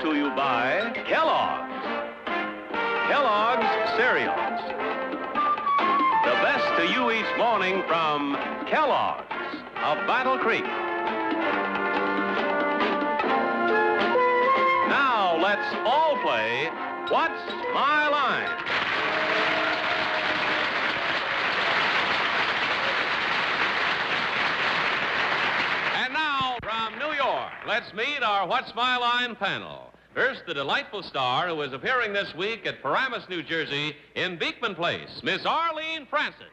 to you by Kellogg's. Kellogg's cereals. The best to you each morning from Kellogg's of Battle Creek. Now let's all play What's My Line? And now from New York, let's meet our What's My Line panel. First, the delightful star who is appearing this week at Paramus, New Jersey, in Beekman Place, Miss Arlene Francis.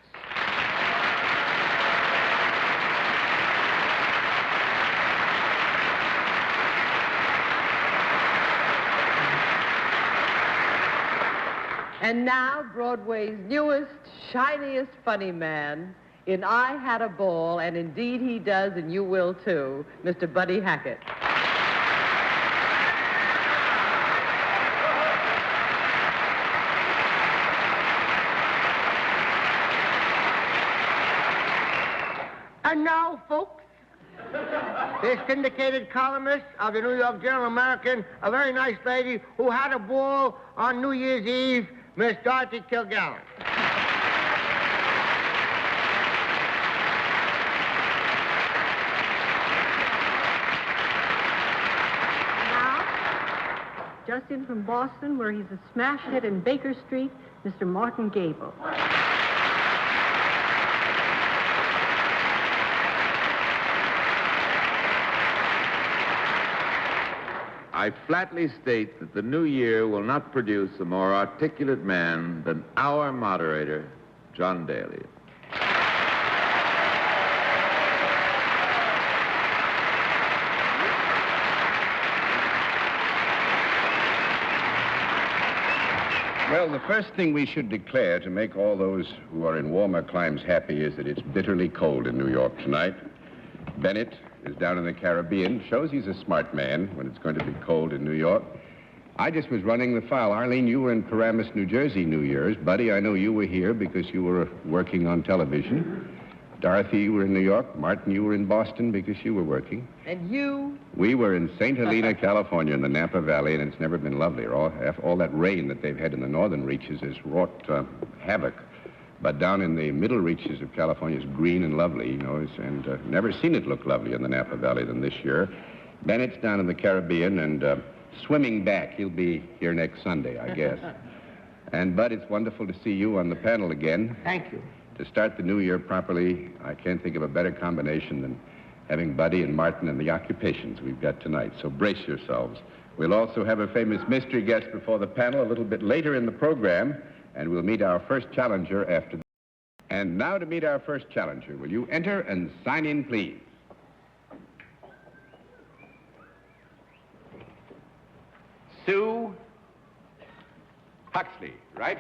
And now, Broadway's newest, shiniest funny man in I Had a Ball, and indeed he does, and you will too, Mr. Buddy Hackett. And now, folks, the syndicated columnist of the New York Journal American, a very nice lady who had a ball on New Year's Eve, Miss Dorothy Kilgallen. Now, just in from Boston, where he's a smash hit in Baker Street, Mr. Martin Gabel. I flatly state that the new year will not produce a more articulate man than our moderator, John Daly. Well, the first thing we should declare to make all those who are in warmer climes happy is that it's bitterly cold in New York tonight. Bennett is down in the Caribbean. Shows he's a smart man when it's going to be cold in New York. I just was running the file. Arlene, you were in Paramus, New Jersey, New Year's. Buddy, I know you were here because you were working on television. Dorothy, you were in New York. Martin, you were in Boston because you were working. And you? We were in St. Helena, California, in the Napa Valley, and it's never been lovelier. All that rain that they've had in the northern reaches has wrought havoc. But down in the middle reaches of California, it's green and lovely, you know, and never seen it look lovely in the Napa Valley than this year. Bennett's down in the Caribbean and swimming back. He'll be here next Sunday, I guess. And, Bud, it's wonderful to see you on the panel again. Thank you. To start the new year properly, I can't think of a better combination than having Buddy and Martin and the occupations we've got tonight. So brace yourselves. We'll also have a famous mystery guest before the panel a little bit later in the program. And we'll meet our first challenger after that. And now to meet our first challenger. Will you enter and sign in, please? Sue Huxley, right?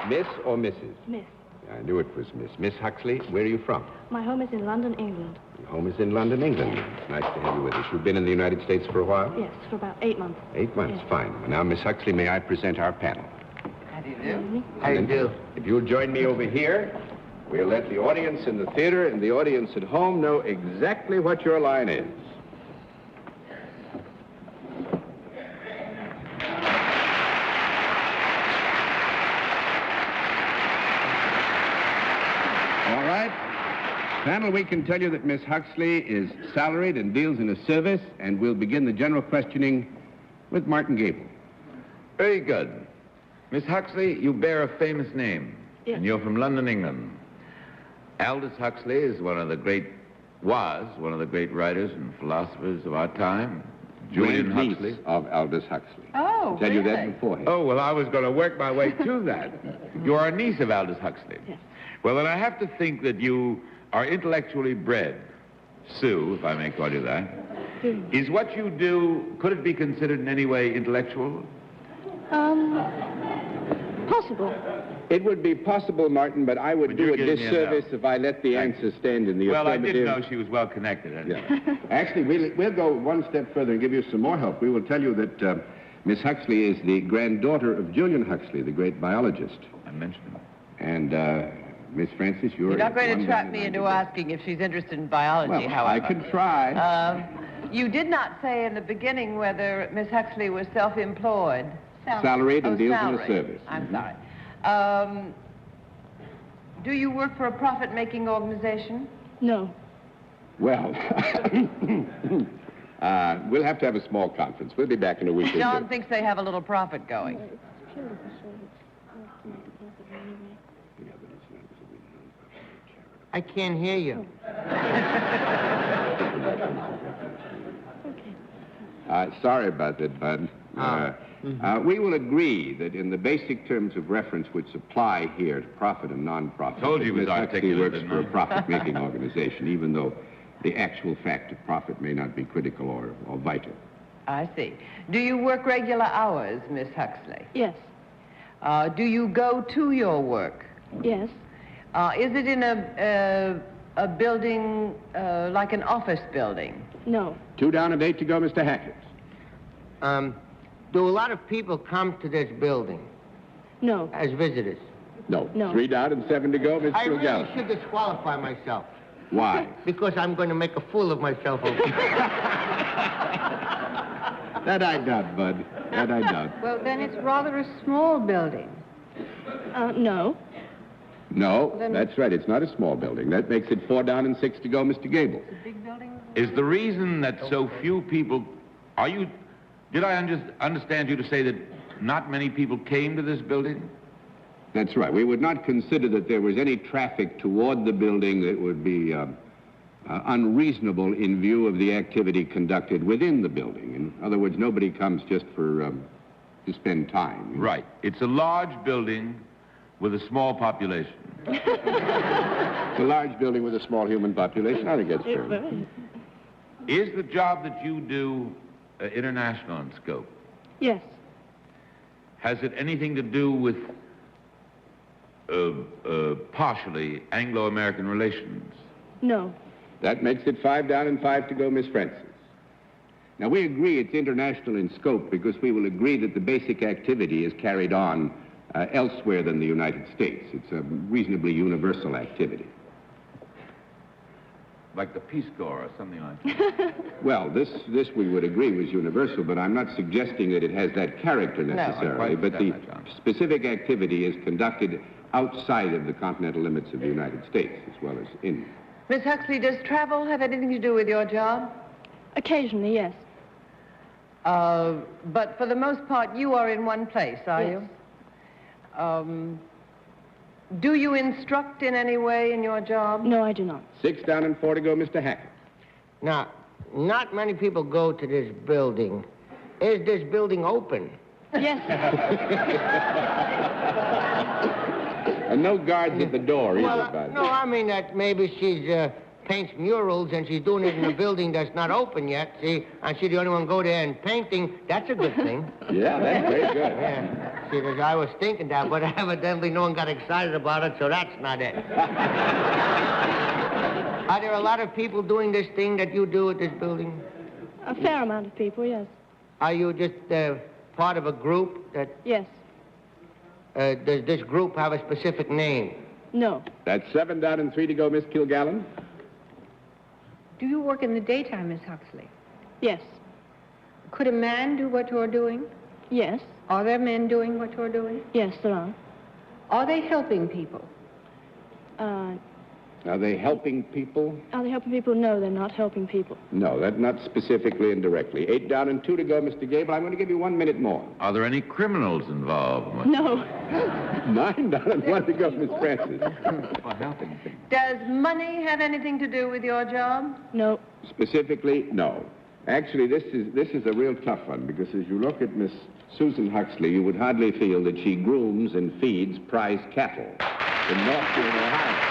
Miss or Mrs.? Miss. I knew it was Miss. Miss Huxley, where are you from? My home is in London, England. Your home is in London, England. It's nice to have you with us. You've been in the United States for a while? Yes, for about 8 months. 8 months, Yes. fine. Now, Miss Huxley, may I present our panel? How do you do? How do you do? If you'll join me over here, we'll let the audience in the theater and the audience at home know exactly what your line is. All right. Panel, we can tell you that Miss Huxley is salaried and deals in a service, and we'll begin the general questioning with Martin Gabel. Very good. Miss Huxley, you bear a famous name. Yes. And you're from London, England. Aldous Huxley was one of the great writers and philosophers of our time. Julian Grand Huxley. niece of Aldous Huxley. Oh, Tell you that really? beforehand. Oh, well, I was going to work my way to that. You are a niece of Aldous Huxley. Yes. Well, then I have to think that you are intellectually bred. Sue, if I may call you that. Is what you do, could it be considered in any way intellectual? Possible. It would be possible, Martin, but I would Would do you a give me a disservice no? if I let the answer stand in the Well, I affirmative. didn't know she was well connected. Anyway. Yeah. Actually, we'll go one step further and give you some more help. We will tell you that Miss Huxley is the granddaughter of Julian Huxley, the great biologist. I mentioned him. And Miss Francis, you're not going to one trap down me and into I did asking if she's interested in biology, Well, however. I can try. You did not say in the beginning whether Miss Huxley was self-employed. Salaried and deals in the service. I'm sorry. Do you work for a profit-making organization? No. Well, we'll have to have a small conference. We'll be back in a week or two. John thinks they have a little profit going. I can't hear you. Sorry about that, Bud. We will agree that in the basic terms of reference which apply here to profit and non-profit, Told you it was Miss Huxley articulate, works didn't for a I? profit-making organization, even though the actual fact of profit may not be critical or vital. I see. Do you work regular hours, Miss Huxley? Yes. Do you go to your work? Yes. Is it in a building like an office building? No. 2 down and 8 to go, Mr. Hackett. Do a lot of people come to this building No. as visitors? No. No. 3 down and 7 to go, Mr. I really Kilgallen. should disqualify myself Why? because I'm going to make a fool of myself over here. That I doubt, Bud. That I doubt. Well, then it's rather a small building. No. No, that's right. It's not a small building. That makes it 4 down and 6 to go, Mr. Gabel. Is the reason that so few people... Did I understand you to say that not many people came to this building? That's right. We would not consider that there was any traffic toward the building that would be unreasonable in view of the activity conducted within the building. In other words, nobody comes just for to spend time. Right. It's a large building with a small population. It's a large building with a small human population. I think that's true. Is the job that you do international in scope? Yes. Has it anything to do with partially Anglo-American relations? No. That makes it 5 down and 5 to go, Miss Francis. Now, we agree it's international in scope because we will agree that the basic activity is carried on elsewhere than the United States. It's a reasonably universal activity. Like the Peace Corps or something like that? Well, this we would agree was universal, but I'm not suggesting that it has that character necessarily. quite But the understand that, John. specific activity is conducted outside of the continental limits of the United States as well as in. Miss Huxley, does travel have anything to do with your job? Occasionally, yes. But for the most part, you are in one place, are Yes. you? Do you instruct in any way in your job? No, I do not. 6 down and 4 to go, Mr. Hackett. Now, not many people go to this building. Is this building open? Yes. And no guards at the door either, Well, Bud. no, I mean that maybe she's paints murals and she's doing it in a building that's not open yet, see? And she's the only one go there and painting. That's a good thing. Yeah, that's very good. Yeah. See, because I was thinking that, but evidently no one got excited about it, so that's not it. Are there a lot of people doing this thing that you do at this building? A fair amount of people, yes. Are you just part of a group that... Yes. Does this group have a specific name? No. That's 7 down and 3 to go, Miss Kilgallen. Do you work in the daytime, Miss Huxley? Yes. Could a man do what you're doing? Yes. Are there men doing what you're doing? Yes, there are. Are they helping people? Are they helping people? Are they helping people? No, they're not helping people. No, that not specifically and directly. 8 down and 2 to go, Mr. Gabel. I'm going to give you 1 minute more. Are there any criminals involved? No. 9 down and 1 to go, Miss Francis. For helping people. Does money have anything to do with your job? No. Specifically, no. Actually, this is a real tough one because as you look at Miss Susan Huxley, you would hardly feel that she grooms and feeds prize cattle in northern Ohio.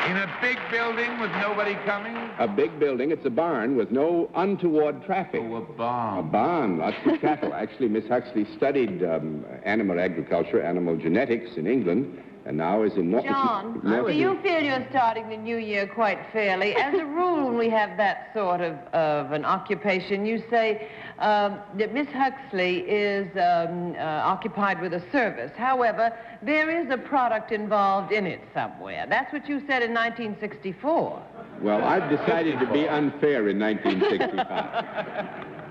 In a big building with nobody coming? A big building. It's a barn with no untoward traffic. Oh, a barn. A barn, lots of cattle. Actually, Miss Huxley studied animal agriculture, animal genetics in England, And now is in John, do you feel you're starting the new year quite fairly? As a rule, when we have that sort of an occupation, you say that Miss Huxley is occupied with a service. However, there is a product involved in it somewhere. That's what you said in 1964. Well, I've decided to be unfair in 1965.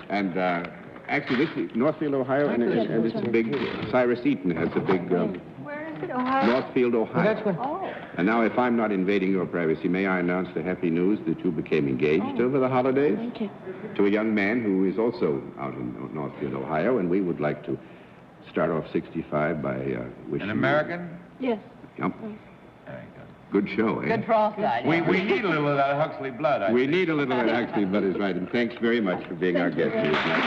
And actually, this is Northfield, Ohio, and it's a big, Cyrus Eaton has a big... Where is it, Ohio? Northfield, Ohio. That's what... Oh. And now, if I'm not invading your privacy, may I announce the happy news that you became engaged over the holidays? Thank you. To a young man who is also out in Northfield, Ohio, and we would like to start off 65 by wishing... An American? Yes. Yep. Very Good show, eh? Good cross-eyed. good. We need a little of that Huxley blood, I We think. need a little of that, actually, but is right. And thanks very much for being our guest here tonight.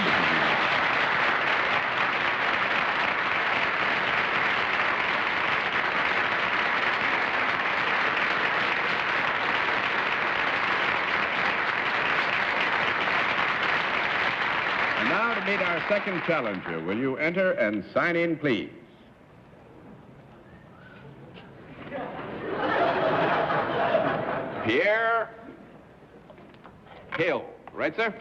And now to meet our second challenger. Will you enter and sign in, please? Pierre Hill. Right, sir? All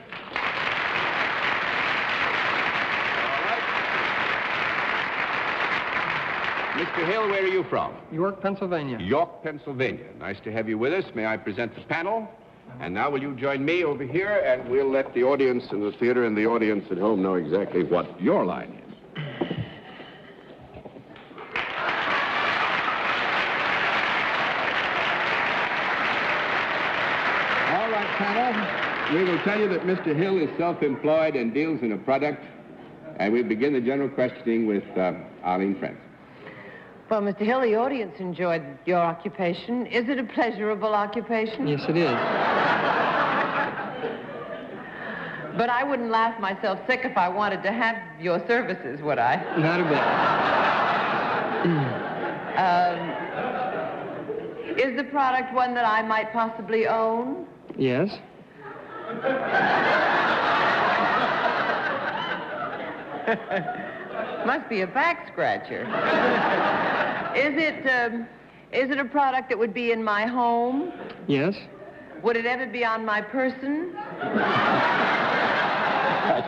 right. Mr. Hill, where are you from? York, Pennsylvania. York, Pennsylvania. Nice to have you with us. May I present the panel? And now will you join me over here, and we'll let the audience in the theater and the audience at home know exactly what your line is. All right, panel. We will tell you that Mr. Hill is self-employed and deals in a product, and we begin the general questioning with Arlene Francis. Well, Mr. Hill, the audience enjoyed your occupation. Is it a pleasurable occupation? Yes, it is. But I wouldn't laugh myself sick if I wanted to have your services, would I? Not a bit. Is the product one that I might possibly own? Yes. Must be a back scratcher. Is it a product that would be in my home? Yes. Would it ever be on my person?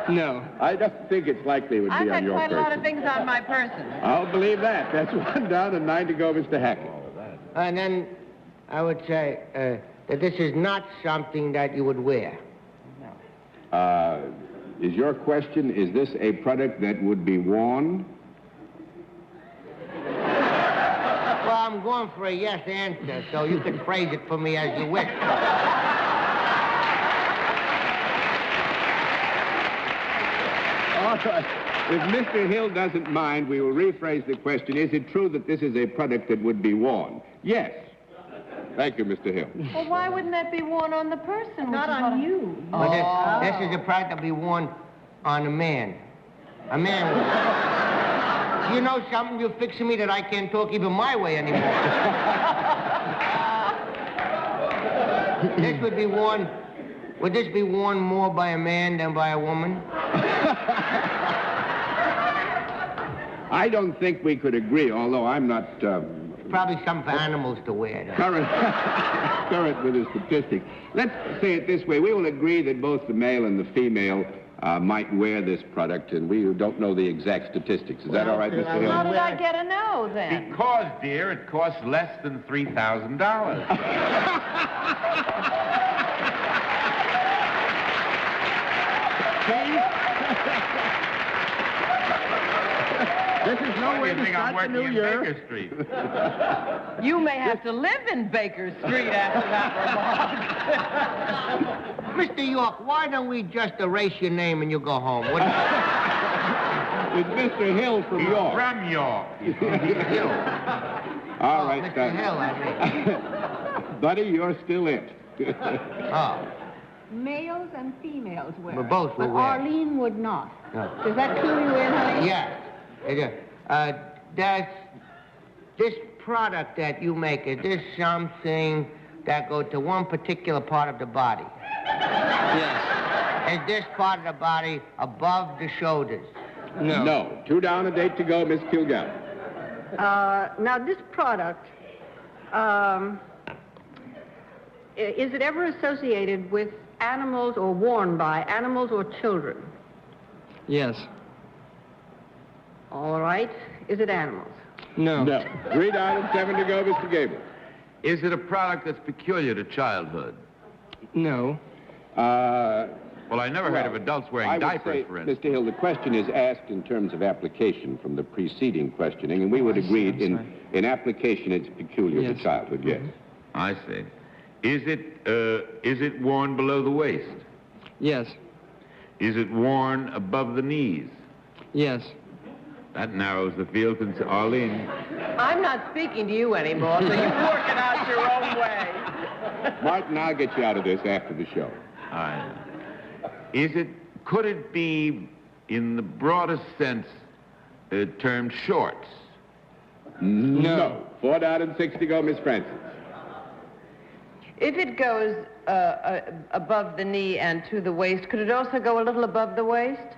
No. I don't think it's likely it would I've be on had your quite person. a lot of things on my person. I'll believe that. That's 1 down and 9 to go, Mr. Hackett. And then I would say that this is not something that you would wear. Is your question, is this a product that would be worn? Well, I'm going for a yes answer, so you can phrase it for me as you wish. All right. If Mr. Hill doesn't mind, we will rephrase the question. Is it true that this is a product that would be worn? Yes. Thank you, Mr. Hill. Well, why wouldn't that be worn on the person? Not on you. But this is a product that be worn on a man. A man. You know something? You're fixing me that I can't talk even my way anymore. This would be worn... Would this be worn more by a man than by a woman? I don't think we could agree, although I'm not... Probably something for animals to wear. current with the statistics. Let's say it this way. We will agree that both the male and the female might wear this product, and we don't know the exact statistics. Is that all right, Mr. Hill? How did I get a no, then? Because, dear, it costs less than $3,000. This is no way to start the new year. Baker Street. You may have to live in Baker Street after that remark. Mr. York, why don't we just erase your name and you go home? What It's Mr. Hill from He's York. from York. He's from Hill. All right, Mr. Hill, I mean. Buddy, you're still it. Oh. Males and females wear We it, both will but wear it. Arlene would not. No. Is that true, you wear, honey? Yes. Does this product that you make, is this something that goes to one particular part of the body? Yes. Is this part of the body above the shoulders? No. No. 2 down, a date to go, Miss Kilgallen. Now, this product, is it ever associated with animals or worn by animals or children? Yes. All right. Is it animals? No. No. 3 down and 7 to go, Mr. Gabel. Is it a product that's peculiar to childhood? No. Well, I never heard of adults wearing I would diapers, say, for instance. Mr. Hill, the question is asked in terms of application from the preceding questioning, and we would agree in application it's peculiar Yes. to childhood, yes. I see. Is it worn below the waist? Yes. Is it worn above the knees? Yes. That narrows the field, Arlene. I'm not speaking to you anymore, so you work it out your own way. Martin, I'll get you out of this after the show. All right. Could it be, in the broadest sense, termed shorts? No. 4 down and 6 to go, Miss Francis. If it goes above the knee and to the waist, could it also go a little above the waist?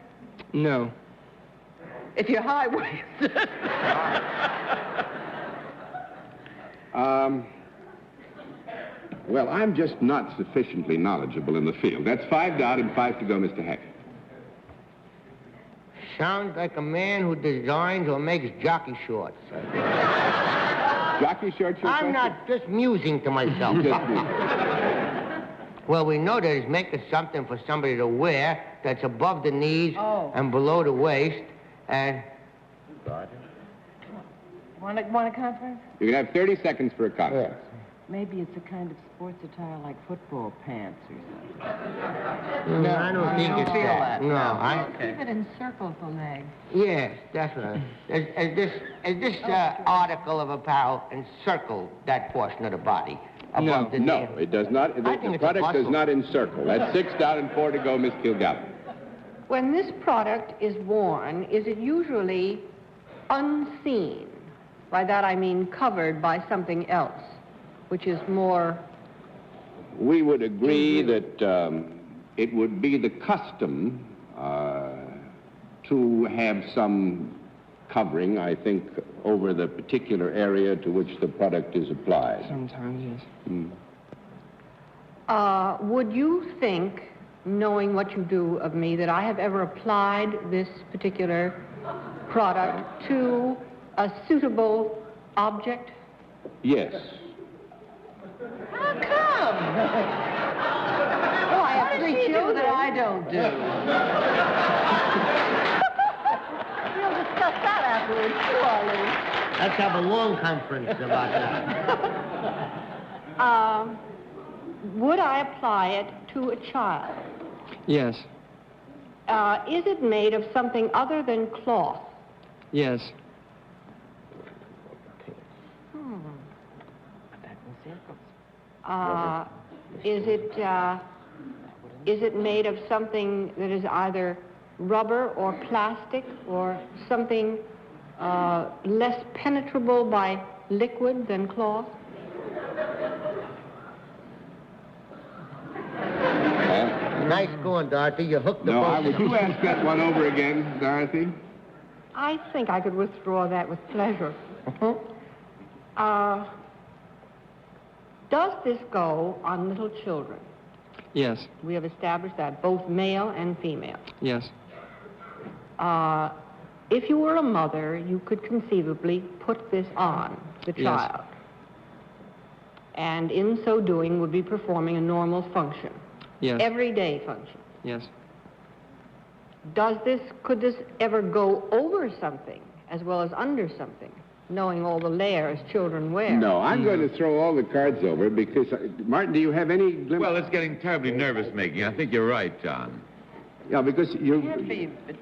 No. If you're high-waisted. Well, I'm just not sufficiently knowledgeable in the field. That's 5 down and 5 to go, Mr. Hackett. Sounds like a man who designs or makes jockey shorts. Jockey shorts, your I'm question? not just musing to myself. Just me. Well, we know that he's making something for somebody to wear that's above the knees and below the waist, and... Want a conference? You can have 30 seconds for a conference. Maybe it's a kind of sports attire like football pants or something. No, I don't think it's feel that. No, Keep it encircle the leg. Yes, definitely. As this article of apparel encircle that portion of the body above the knee? No, it does not. I think The it's a product does bustle. not encircle. That's 6 down and 4 to go, Miss Kilgallen. When this product is worn, is it usually unseen? By that I mean covered by something else, which is more... We would agree that it would be the custom to have some covering, I think, over the particular area to which the product is applied. Sometimes, yes. Would you think, knowing what you do of me, that I have ever applied this particular product to a suitable object? Yes. How come? Oh, I have 3 children. that I don't do? We'll discuss that afterwards, too, Arlene. Let's have a long conference about that. Would I apply it to a child? Yes. Is it made of something other than cloth? Yes. Is it made of something that is either rubber or plastic or something less penetrable by liquid than cloth? Nice going, Dorothy. You hooked the No, boat. would you ask that one over again, Dorothy? I think I could withdraw that with pleasure. Does this go on little children? Yes. We have established that, both male and female. Yes. If you were a mother, you could conceivably put this on the Yes. child. And in so doing would be performing a normal function. Yes. Everyday function. Yes. Could this ever go over something as well as under something, knowing all the layers children wear? No, I'm going to throw all the cards over because... Martin, do you have any glimpse? Well, it's getting terribly nervous-making. I think you're right, John. Yeah, because you... Can't be, but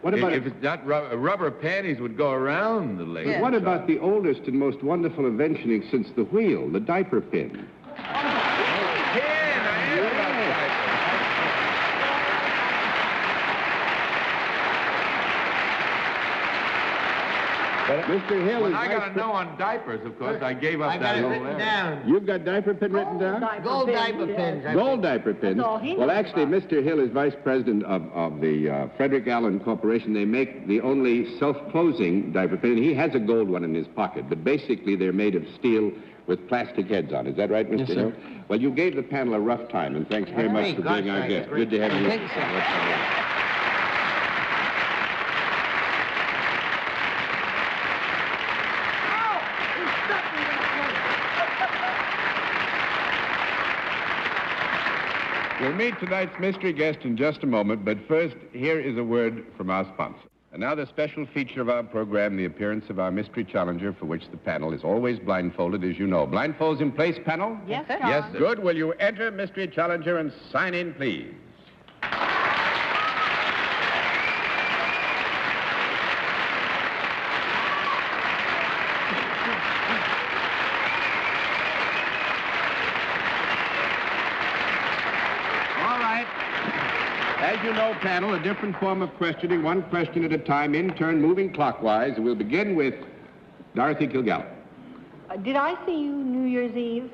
What about... If it's not rubber panties would go around the leg. Yeah. What about the oldest and most wonderful invention since the wheel, the diaper pin? Mr. Hill When is I got a no on diapers, of course, I gave up I got that it whole written area. down. You've got diaper pin written down? Gold diaper pins. I Gold think. diaper pins. all he Well, knows actually, about. Mr. Hill is vice president of the Frederick Allen Corporation. They make the only self-closing diaper pin. He has a gold one in his pocket, but basically they're made of steel with plastic heads on. Is that right, Mr. Yes, sir. Hill? Well, you gave the panel a rough time, and thanks very much for being our guest. Good to have you. Thank you, sir. We'll meet tonight's mystery guest in just a moment, but first, here is a word from our sponsor. And now the special feature of our program, the appearance of our mystery challenger, for which the panel is always blindfolded, as you know. Blindfolds in place, panel? Yes, sir. Yes, sir. Good. Will you enter, mystery challenger, and sign in, please? All right. As you know, panel, a different form of questioning, one question at a time, in turn, moving clockwise. We'll begin with Dorothy Kilgallen. Did I see you New Year's Eve?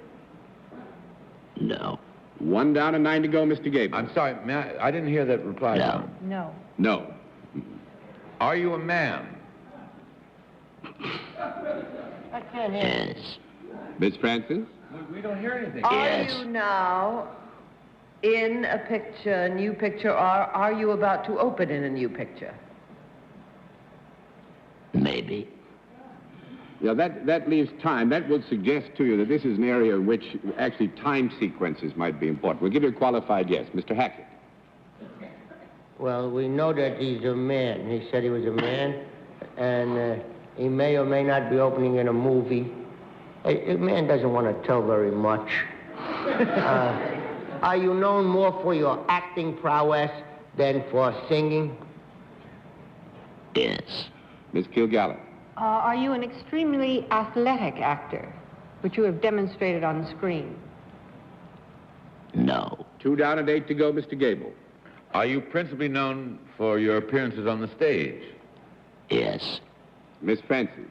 No. 1 down and 9 to go, Mr. Gabel. I'm sorry, I didn't hear that reply. No. No. No. Are you a man? I can't hear. Yes. Miss Francis? We don't hear anything. Are Yes. you now in a picture, a new picture, or are you about to open in a new picture? Maybe. Yeah, that leaves time. That would suggest to you that this is an area in which actually time sequences might be important. We'll give you a qualified yes. Mr. Hackett. Well, we know that he's a man. He said he was a man, and he may or may not be opening in a movie. A man doesn't want to tell very much. Are you known more for your acting prowess than for singing? Yes. Miss Kilgallen. Are you an extremely athletic actor, which you have demonstrated on screen? No. 2 down and 8 to go, Mr. Gabel. Are you principally known for your appearances on the stage? Yes. Miss Francis.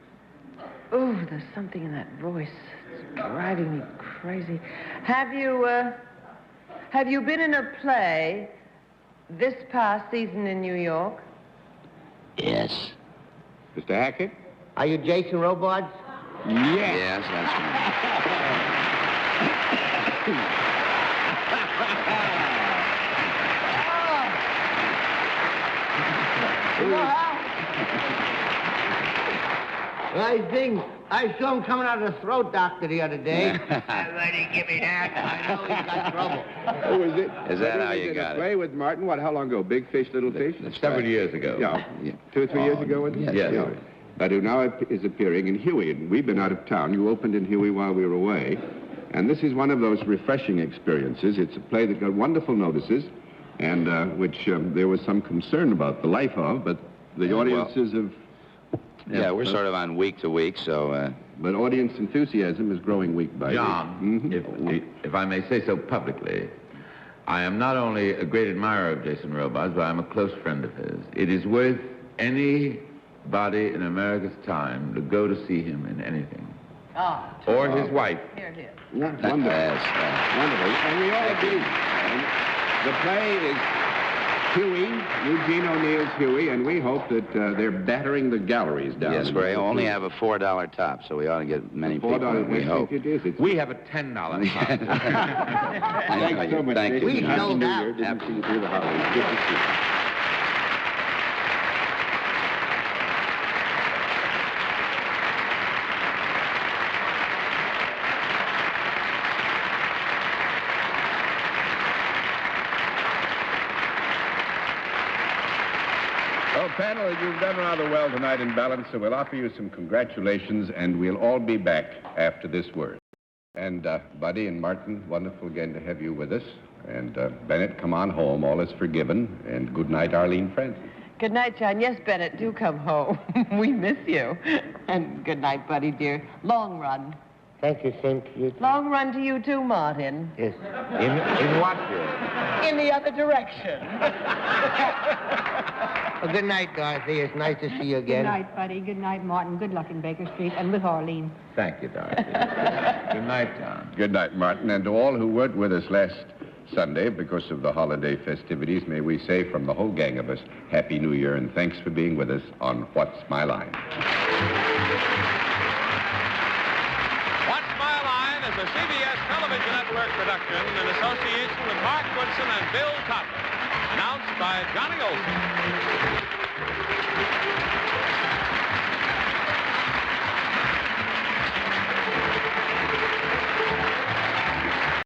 Oh, there's something in that voice. It's driving me crazy. Have you been in a play this past season in New York? Yes. Mr. Hackett. Are you Jason Robards? Yes. Yes, that's right. I saw him coming out of the throat doctor the other day. Everybody give me that. I know he's got trouble. Oh, is it? Is that how He you did got a it? play with Martin, what, how long ago? Big Fish, Little Fish? Several years ago. Yeah. 2 or 3 years ago, was it? Yes. Yeah. But who now is appearing in Huey, and we've been out of town. You opened in Huey while we were away, and this is one of those refreshing experiences. It's a play that got wonderful notices, and which there was some concern about the life of, but the audiences have... Yeah, we're sort of on week to week, so... But audience enthusiasm is growing week by week. John, if I may say so publicly, I am not only a great admirer of Jason Robards, but I'm a close friend of his. It is worth anybody in America's time to go to see him in anything. Ah, Or his wife. here, here. Yeah, wonderful. Yes, Wonderful. And we all agree. And the play is Huey, Eugene O'Neill's Huey, and we hope that they're battering the galleries down. yes, we only have a $4 top, so we ought to get many people, we hope. It is. It's We have a $10 top. Thanks so much. Thank you. Jason. We Happy sold New out. Year. Didn't see you through the holidays. Good to see you. Well, panel, you've done rather well tonight in balance, so we'll offer you some congratulations, and we'll all be back after this word. And Buddy and Martin, wonderful again to have you with us. And Bennett, come on home. All is forgiven. And good night, Arlene Francis. Good night, John. Yes, Bennett, do come home. We miss you. And good night, Buddy, dear. Long run. Thank you, same to you. Long run to you, too, Martin. Yes. In what way? In the other direction. Well, good night, Dorothy. It's nice to see you again. Good night, Buddy. Good night, Martin. Good luck in Baker Street and with Arlene. Thank you, Dorothy. Good night, John. Good night, Martin. And to all who weren't with us last Sunday because of the holiday festivities, may we say from the whole gang of us, Happy New Year, and thanks for being with us on What's My Line. What's My Line is a CBS Television Network production in association with Mark Goodson and Bill Totler. Announced by Johnny Olson.